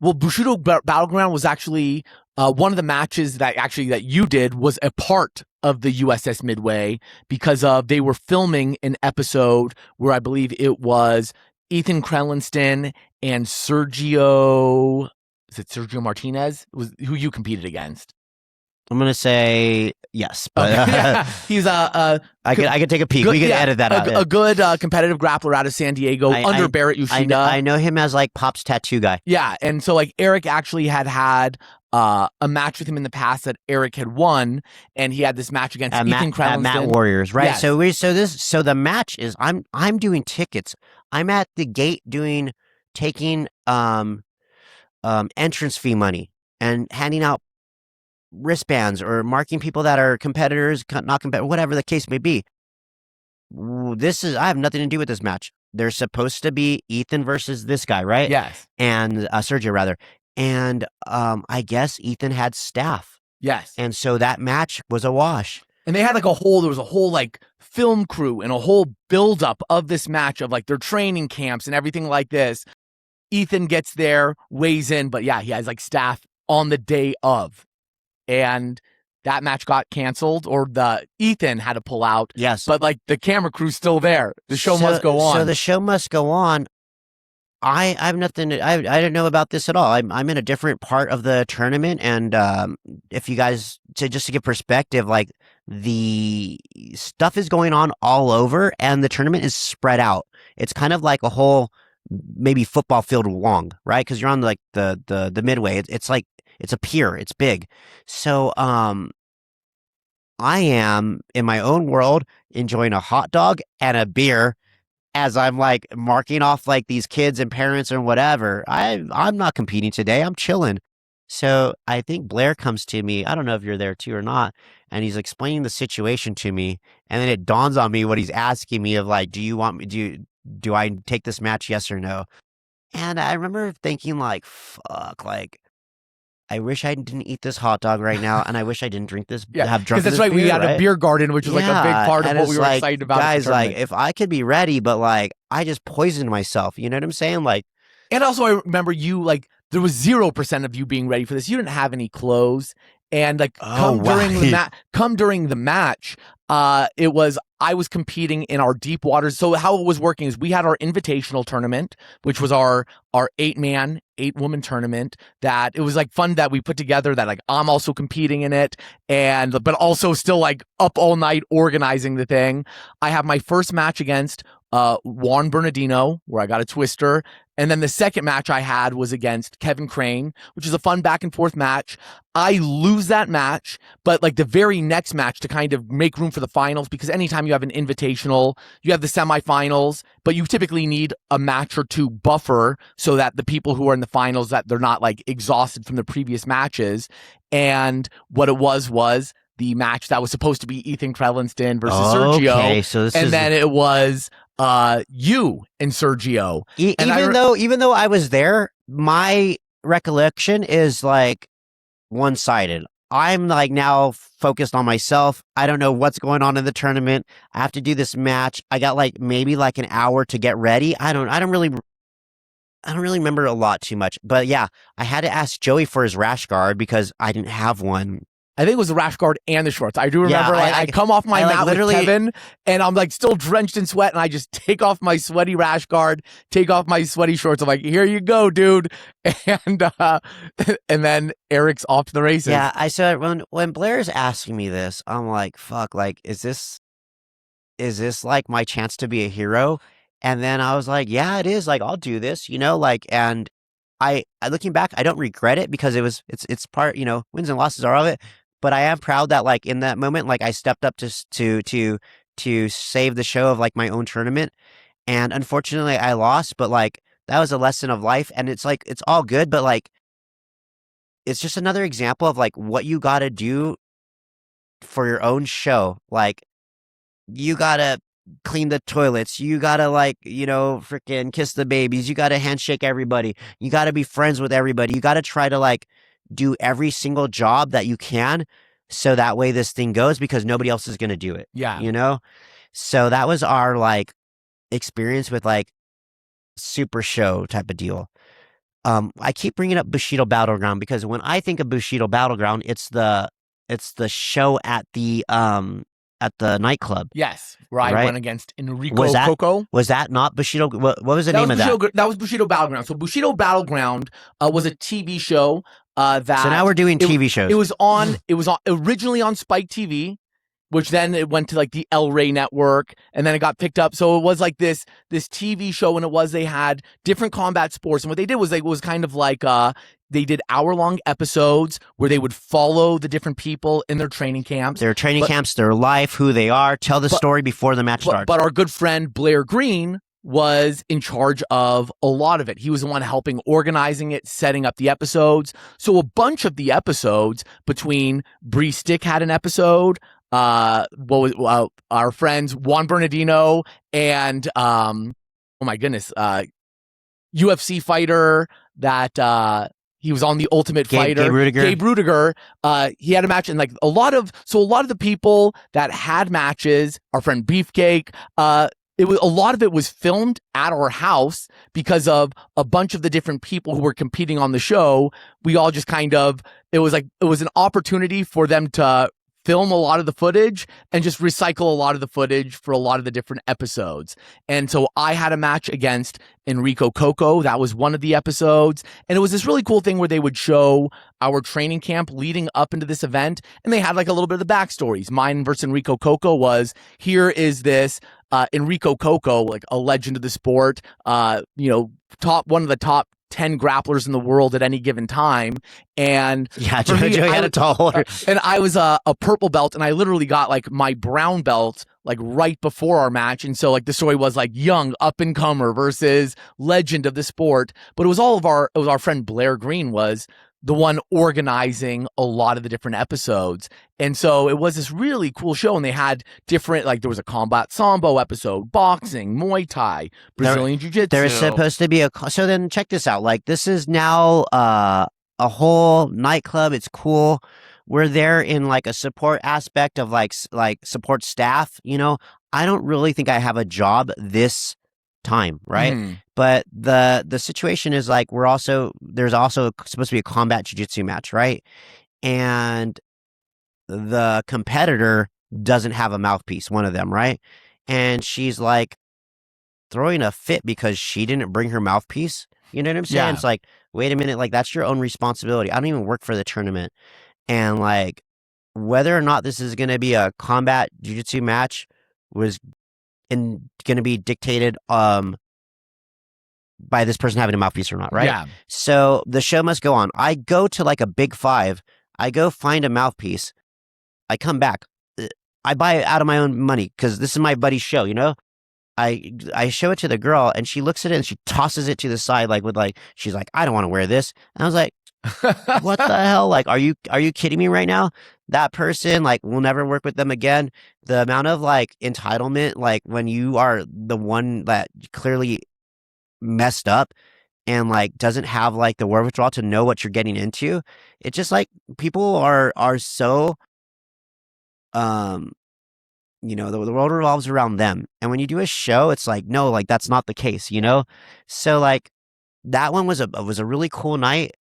Well, Bushido Battleground was actually one of the matches that you did was a part of the USS Midway because they were filming an episode where I believe it was Ethan Crelinsten and Sergio. Is it Sergio Martinez? Was who you competed against? I'm gonna say yes, but Okay. Yeah. He's I could take a peek. good, We could edit that out. a good competitive grappler out of San Diego under Barrett Yoshida. I know him as like Pop's tattoo guy. Yeah, and so like Eric actually had a match with him in the past that Eric had won, and he had this match against Ethan Crelinsten. At Matt Warriors, right? Yes. So the match is I'm doing tickets. I'm at the gate taking entrance fee money and handing out wristbands or marking people that are competitors, not competitors, whatever the case may be. I have nothing to do with this match. There's supposed to be Ethan versus this guy, right? Yes. And Sergio rather. And I guess Ethan had staff. Yes. And so that match was a wash. And they had there was a whole like film crew and a whole buildup of this match of like their training camps and everything like this. Ethan gets there, weighs in, but yeah, he has like staff on the day of. And that match got canceled, or Ethan had to pull out. Yes. But like the camera crew's still there. The show must go on. So the show must go on. I have nothing. I didn't know about this at all. I'm in a different part of the tournament, and if you guys just to give perspective, like the stuff is going on all over, and the tournament is spread out. It's kind of like a whole maybe football field long, right? Because you're on like the midway. It's like it's a pier. It's big. So I am in my own world enjoying a hot dog and a beer as I'm like marking off like these kids and parents and whatever. I'm not competing today. I'm chilling. So I think Blair comes to me. I don't know if you're there too or not. And he's explaining the situation to me. And then it dawns on me what he's asking me of like, do I take this match? Yes or no? And I remember thinking like, fuck, like, I wish I didn't eat this hot dog right now, and I wish I didn't drink this. Yeah, because that's right. We had a beer garden, which was like a big part of what we were like, excited about. Guys, like, if I could be ready, but like, I just poisoned myself. You know what I'm saying? Like, and also I remember you like there was 0% of you being ready for this. You didn't have any clothes, and like come during the match, it was I was competing in our deep waters. So how it was working is we had our invitational tournament, which was our 8-woman tournament that it was like fun that we put together that like I'm also competing in it but also still like up all night organizing the thing. I have my first match against Juan Bernardino where I got a twister. And then the second match I had was against Kevin Crane, which is a fun back and forth match. I lose that match, but like the very next match to kind of make room for the finals, because anytime you have an invitational, you have the semifinals, but you typically need a match or two buffer so that the people who are in the finals, that they're not like exhausted from the previous matches. And what it was the match that was supposed to be Ethan Crelinsten versus Sergio. Okay, so then it was you and Sergio. Even though I was there, my recollection is like one-sided. I'm like now focused on myself. I don't know what's going on in the tournament. I have to do this match. I got like maybe like an hour to get ready. I don't really remember a lot too much. But yeah, I had to ask Joey for his rash guard because I didn't have one. I think it was the rash guard and the shorts. I do remember I come off my mat with Kevin and I'm like still drenched in sweat and I just take off my sweaty rash guard, take off my sweaty shorts. I'm like, here you go, dude. And then Eric's off to the races. Yeah, I said when Blair's asking me this, I'm like, fuck, like, is this like my chance to be a hero? And then I was like, yeah, it is. Like, I'll do this, you know, like, and I looking back, I don't regret it because it's part, you know, wins and losses are of it. But I am proud that like in that moment, like I stepped up to save the show of like my own tournament. And unfortunately I lost, but like that was a lesson of life. And it's like, it's all good, but like, it's just another example of like what you got to do for your own show. Like you got to clean the toilets. You got to like, you know, freaking kiss the babies. You got to handshake everybody. You got to be friends with everybody. You got to try to like do every single job that you can. So that way this thing goes because nobody else is going to do it. Yeah. You know? So that was our like experience with like super show type of deal. I keep bringing up Bushido Battleground because when I think of Bushido Battleground, it's the show at the nightclub, Yes, where I right? went against Enrico Coco. Was that not Bushido? What was the name of that? That was Bushido Battleground. So Bushido Battleground was a TV show that. So now we're doing TV shows. It was on originally on Spike TV, which then it went to like the El Rey network, and then it got picked up. So it was like this TV show, and they had different combat sports. And what they did was was kind of like they did hour-long episodes where they would follow the different people in their training camps. Their training camps, their life, who they are, tell the story before the match starts. But our good friend Blair Green was in charge of a lot of it. He was the one helping organizing it, setting up the episodes. So a bunch of the episodes between Bree Stick had an episode, our friends Juan Bernardino and oh my goodness, UFC fighter that he was on the Ultimate Fighter, Gabe Rudiger. He had a match, and like a lot of the people that had matches, our friend Beefcake, a lot of it was filmed at our house because of a bunch of the different people who were competing on the show. We all just it was an opportunity for them to film a lot of the footage and just recycle a lot of the footage for a lot of the different episodes. And so I had a match against Enrico Coco. That was one of the episodes. And it was this really cool thing where they would show our training camp leading up into this event. And they had like a little bit of the backstories. Mine versus Enrico Coco was, here is this Enrico Coco, like a legend of the sport, one of the top 10 grapplers in the world at any given time. And yeah, Joey had a tall order. And I was a purple belt, and I literally got like my brown belt like right before our match. And so like the story was like young up and comer versus legend of the sport. But it was our friend Blair Green was the one organizing a lot of the different episodes. And so it was this really cool show, and they had different, like there was a combat sambo episode, boxing, Muay Thai, Brazilian Jiu-Jitsu. There's supposed to be so then check this out. Like this is now a whole nightclub. It's cool. We're there in like a support aspect of like support staff, I don't really think I have a job this time, right? But the situation is like there's also supposed to be a combat jiu-jitsu match, right? And the competitor doesn't have a mouthpiece, one of them, right? And she's like throwing a fit because she didn't bring her mouthpiece. You know what I'm saying? Yeah. It's like, wait a minute, like that's your own responsibility. I don't even work for the tournament. And like whether or not this is going to be a combat jiu-jitsu match was going to be dictated by this person having a mouthpiece or not, right? Yeah. So the show must go on. I go to like a Big Five. I go find a mouthpiece. I come back. I buy it out of my own money because this is my buddy's show, I show it to the girl, and she looks at it and she tosses it to the side, she's like, I don't want to wear this. And I was like, what the hell? Like, are you kidding me right now? That person, like, we'll never work with them again. The amount of like entitlement, like when you are the one that clearly messed up and like doesn't have like the wherewithal to know what you're getting into. It's just like people are so, the world revolves around them. And when you do a show, it's like, no, like that's not the case, So like that one was a really cool night.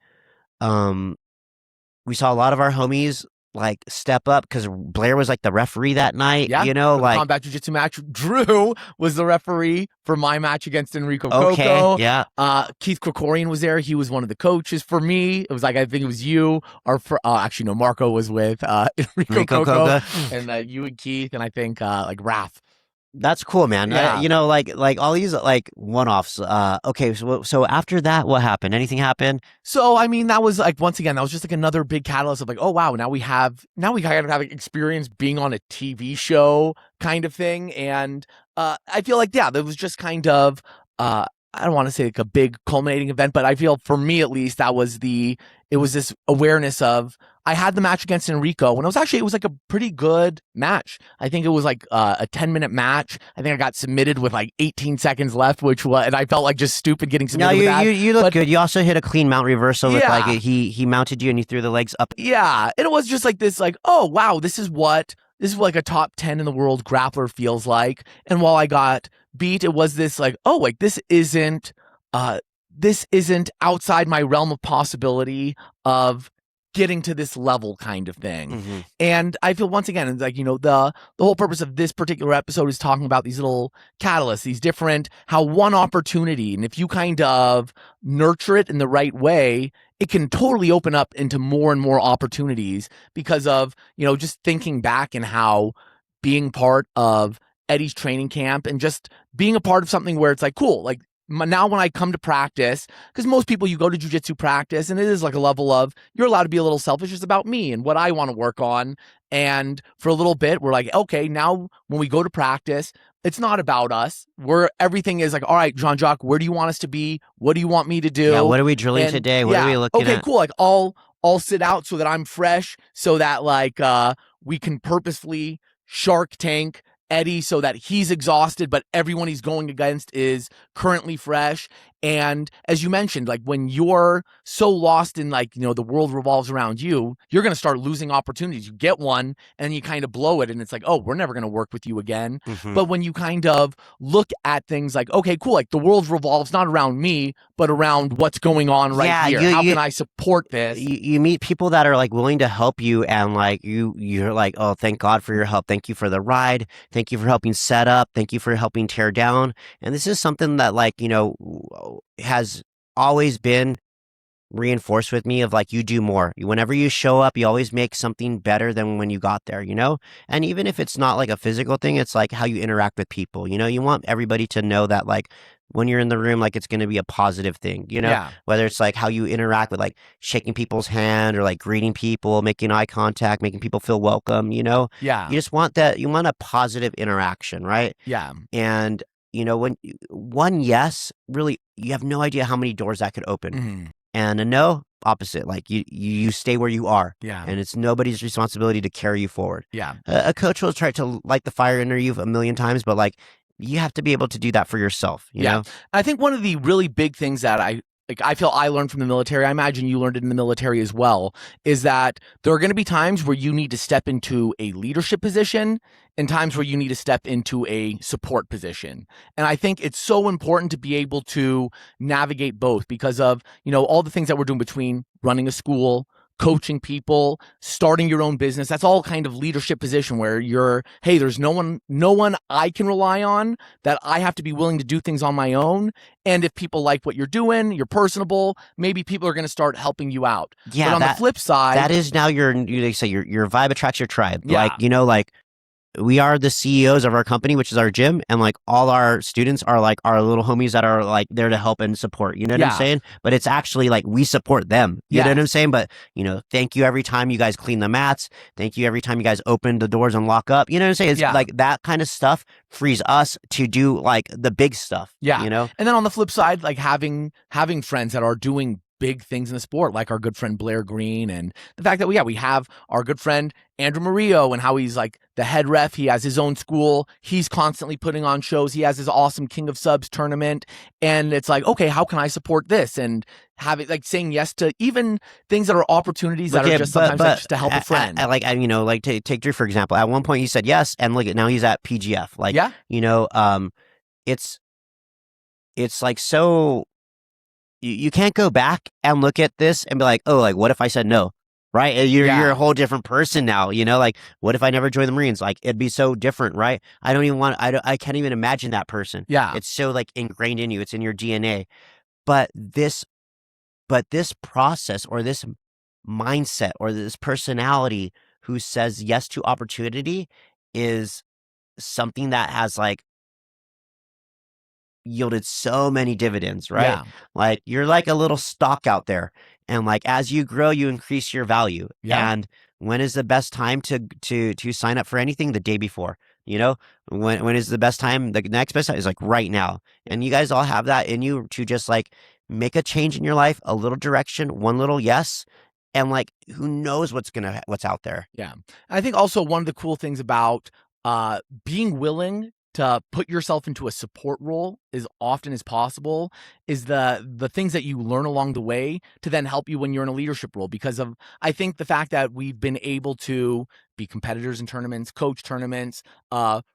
We saw a lot of our homies like step up because Blair was like the referee that night, for like combat jiu-jitsu match. Drew was the referee for my match against Enrico okay, Coco. Yeah. Keith Krikorian was there. He was one of the coaches for me. It was like, I think it was you, actually no, Marco was with Enrico Coco, and you and Keith, and I think like Raph. That's cool, man. Yeah. Like all these like one-offs. Okay, so after that, what happened? Anything happen? So I mean, that was like, once again, that was just like another big catalyst of like, oh wow, now we kind of have experience being on a TV show kind of thing, and I feel like that was just kind of I don't want to say like a big culminating event, but I feel for me at least it was this awareness of, I had the match against Enrico, and it was like a pretty good match. I think it was like a 10-minute match. I think I got submitted with like 18 seconds left, and I felt like just stupid getting submitted with that. You look good. You also hit a clean mount reversal with like he mounted you and you threw the legs up. Yeah, and it was just like this, like, oh wow, this is what like a top 10 in the world grappler feels like. And while I got beat, it was this like, oh, like this isn't this isn't outside my realm of possibility of getting to this level kind of thing. Mm-hmm. And I feel once again, it's like, the whole purpose of this particular episode is talking about these little catalysts, these different, how one opportunity, and if you kind of nurture it in the right way, it can totally open up into more and more opportunities because of, just thinking back and how being part of Eddie's training camp and just being a part of something where it's like, cool, like now when I come to practice, because most people, you go to jiu-jitsu practice and it is like a level of, you're allowed to be a little selfish. It's about me and what I want to work on. And for a little bit, we're like, okay, now when we go to practice, it's not about us. Everything is like, all right, Jean-Jacques, where do you want us to be? What do you want me to do? Yeah, what are we drilling today? What are we looking at? Okay, cool. Like I'll sit out so that I'm fresh, so that like we can purposefully Shark Tank Eddie so that he's exhausted, but everyone he's going against is currently fresh. And as you mentioned, like when you're so lost in like, the world revolves around you, you're going to start losing opportunities. You get one and you kind of blow it. And it's like, oh, we're never going to work with you again. Mm-hmm. But when you kind of look at things like, okay, cool. Like the world revolves not around me, but around what's going on right here. How can I support this? You meet people that are like willing to help you, and like you're like, oh, thank God for your help. Thank you for the ride. Thank you for helping set up. Thank you for helping tear down. And this is something that like, has always been reinforced with me of like, you do more. Whenever you show up, you always make something better than when you got there, And even if it's not like a physical thing, it's like how you interact with people. You want everybody to know that like when you're in the room, like it's going to be a positive thing, Yeah. Whether it's like how you interact with like shaking people's hand or like greeting people, making eye contact, making people feel welcome, Yeah. You just want that. You want a positive interaction, right? Yeah. And when one yes, really, you have no idea how many doors that could open. Mm-hmm. And a no, opposite. Like you stay where you are. Yeah. And it's nobody's responsibility to carry you forward. Yeah. A coach will try to light the fire under you a million times, but like you have to be able to do that for yourself. You know? I think one of the really big things that I feel I learned from the military, I imagine you learned it in the military as well, is that there are going to be times where you need to step into a leadership position and times where you need to step into a support position. And I think it's so important to be able to navigate both because of, all the things that we're doing between running a school, coaching people, starting your own business. That's all kind of leadership position where hey, there's no one I can rely on, that I have to be willing to do things on my own. And if people like what you're doing, you're personable, maybe people are going to start helping you out. Yeah. But on the flip side, that is now they say your vibe attracts your tribe. Yeah. Like, we are the CEOs of our company, which is our gym, and like all our students are like our little homies that are like there to help and support. You know what I'm saying? But it's actually like we support them. You know what I'm saying? But thank you every time you guys clean the mats. Thank you every time you guys open the doors and lock up. You know what I'm saying? It's like that kind of stuff frees us to do like the big stuff. Yeah. And then on the flip side, like having friends that are doing big things in the sport, like our good friend Blair Green, and the fact that we have our good friend Andrew Murillo and how he's like the head ref. He has his own school. He's constantly putting on shows. He has his awesome King of Subs tournament. And it's like, okay, how can I support this? And have it like saying yes to even things that are opportunities that are just sometimes like just to help a friend. Take Drew, for example. At one point he said yes. And look at now he's at PGF. Like, it's like, so you can't go back and look at this and be like, oh, like, what if I said no? Right? You're a whole different person now, like, what if I never joined the Marines? Like, it'd be so different, right? I can't even imagine that person. Yeah. It's so like ingrained in you. It's in your DNA. But this process or this mindset or this personality who says yes to opportunity is something that has like yielded so many dividends, right? Yeah. Like you're like a little stock out there, and like as you grow, you increase your value. Yeah. And when is the best time to sign up for anything? The day before. When is the best time? The next best time is like right now. And you guys all have that in you to just like make a change in your life, a little direction, one little yes. And like, who knows what's out there? Yeah. I think also one of the cool things about being willing to put yourself into a support role as often as possible is the things that you learn along the way to then help you when you're in a leadership role. Because of, I think, the fact that we've been able to be competitors in tournaments, coach tournaments,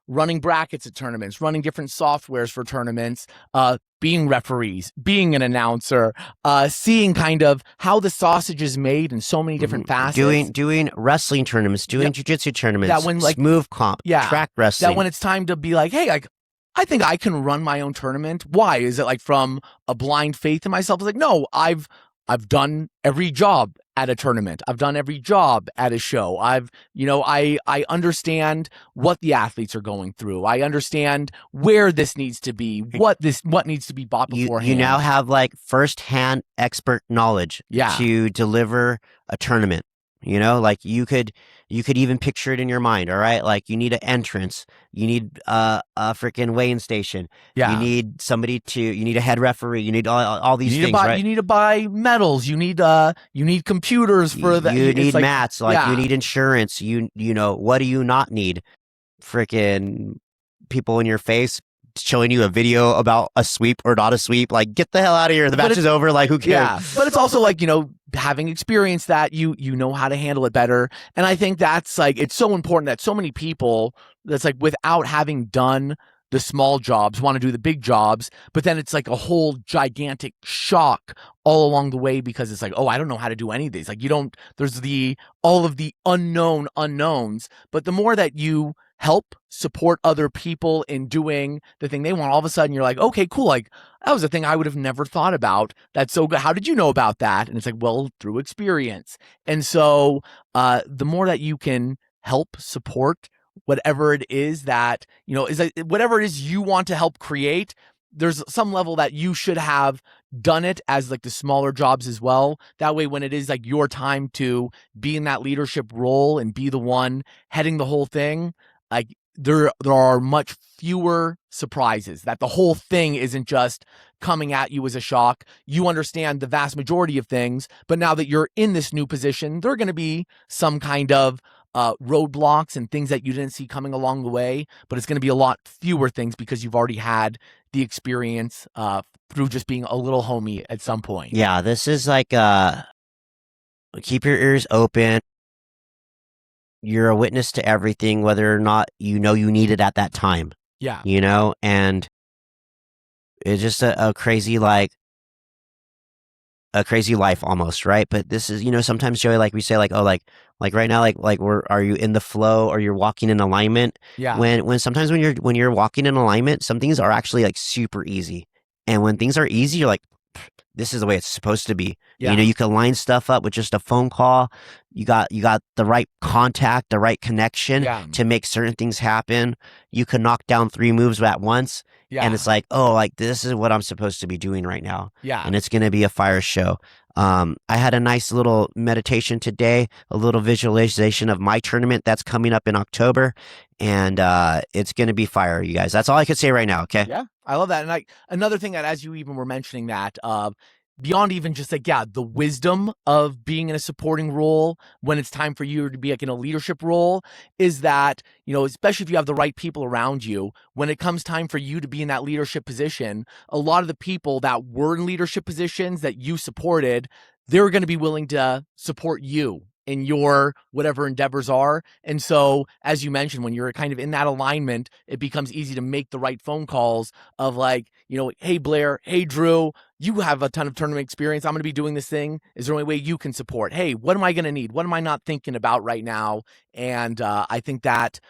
running brackets at tournaments, running different softwares for tournaments, being referees, being an announcer, seeing kind of how the sausage is made in so many different facets. Doing wrestling tournaments, doing jiu-jitsu tournaments, that when, like, smooth comp, track wrestling. That when it's time to be like, hey, like, I think I can run my own tournament. Why? Is it like from a blind faith in myself? It's like, no, I've done every job at a tournament. I've done every job at a show. I understand what the athletes are going through. I understand where this needs to be, what needs to be bought beforehand. You now have like firsthand expert knowledge to deliver a tournament. You know, like you could even picture it in your mind. All right, like you need an entrance, you need a freaking weighing station, you need you need a head referee, you need all these things, right? You need to buy medals, you need computers for that. You need mats, like you need insurance. You know, what do you not need? Freaking people in your face showing you a video about a sweep or not a sweep. Like, get the hell out of here. The match is over. Like, who cares? Yeah. But it's also like, having experienced that, you know how to handle it better. And I think that's like, it's so important that so many people that's like, without having done the small jobs, want to do the big jobs, but then it's like a whole gigantic shock all along the way, because it's like, oh, I don't know how to do any of these. Like, there's all of the unknowns, but the more that you help support other people in doing the thing they want, all of a sudden you're like, okay, cool. Like, that was a thing I would have never thought about. That's so good. How did you know about that? And it's like, well, through experience. And so the more that you can help support whatever it is that, is like, whatever it is you want to help create, there's some level that you should have done it as like the smaller jobs as well. That way, when it is like your time to be in that leadership role and be the one heading the whole thing, like there are much fewer surprises, that the whole thing isn't just coming at you as a shock. You understand the vast majority of things, but now that you're in this new position, there are going to be some kind of roadblocks and things that you didn't see coming along the way, but it's going to be a lot fewer things because you've already had the experience through just being a little homie at some point. Yeah, this is like keep your ears open. You're a witness to everything, whether or not you need it at that time. Yeah. And it's just a crazy, like, a crazy life almost, right? But this is, sometimes, Joey, like we say, like, oh, like right now, like are you in the flow, or you're walking in alignment? Yeah. When sometimes when you're walking in alignment, some things are actually like super easy. And when things are easy, you're like, this is the way it's supposed to be. Yeah. You can line stuff up with just a phone call. You got the right contact, the right connection to make certain things happen. You can knock down 3 moves at once. Yeah. And it's like, oh, like this is what I'm supposed to be doing right now. Yeah. And it's going to be a fire show. I had a nice little meditation today, a little visualization of my tournament that's coming up in October. And it's going to be fire, you guys. That's all I could say right now. Okay. Yeah. I love that. And another thing that, as you even were mentioning that, beyond even just like, the wisdom of being in a supporting role when it's time for you to be like in a leadership role, is that, especially if you have the right people around you, when it comes time for you to be in that leadership position, a lot of the people that were in leadership positions that you supported, they're going to be willing to support you in your whatever endeavors are. And so, as you mentioned, when you're kind of in that alignment, it becomes easy to make the right phone calls of like, hey, Blair, hey, Drew, you have a ton of tournament experience. I'm going to be doing this thing. Is there any way you can support? Hey, what am I going to need? What am I not thinking about right now? And I think that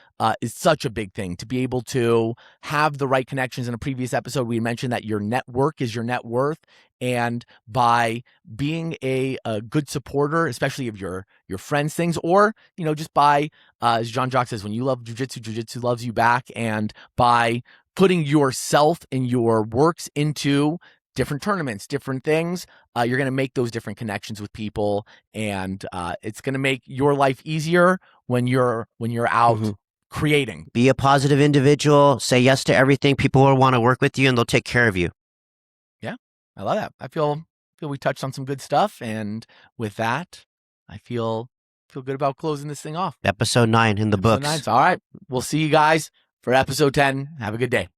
is such a big thing, to be able to have the right connections. In a previous episode, we mentioned that your network is your net worth. And by being a good supporter, especially of your friends' things, or, just by, as John Jock says, when you love jujitsu, jujitsu loves you back. And by putting yourself and your works into different tournaments, different things, you're going to make those different connections with people. And it's going to make your life easier when you're out creating. Be a positive individual. Say yes to everything. People will want to work with you, and they'll take care of you. Yeah, I love that. I feel we touched on some good stuff, and with that, I feel good about closing this thing off. Episode 9 in the books. 9. So, all right, we'll see you guys for episode 10. Have a good day.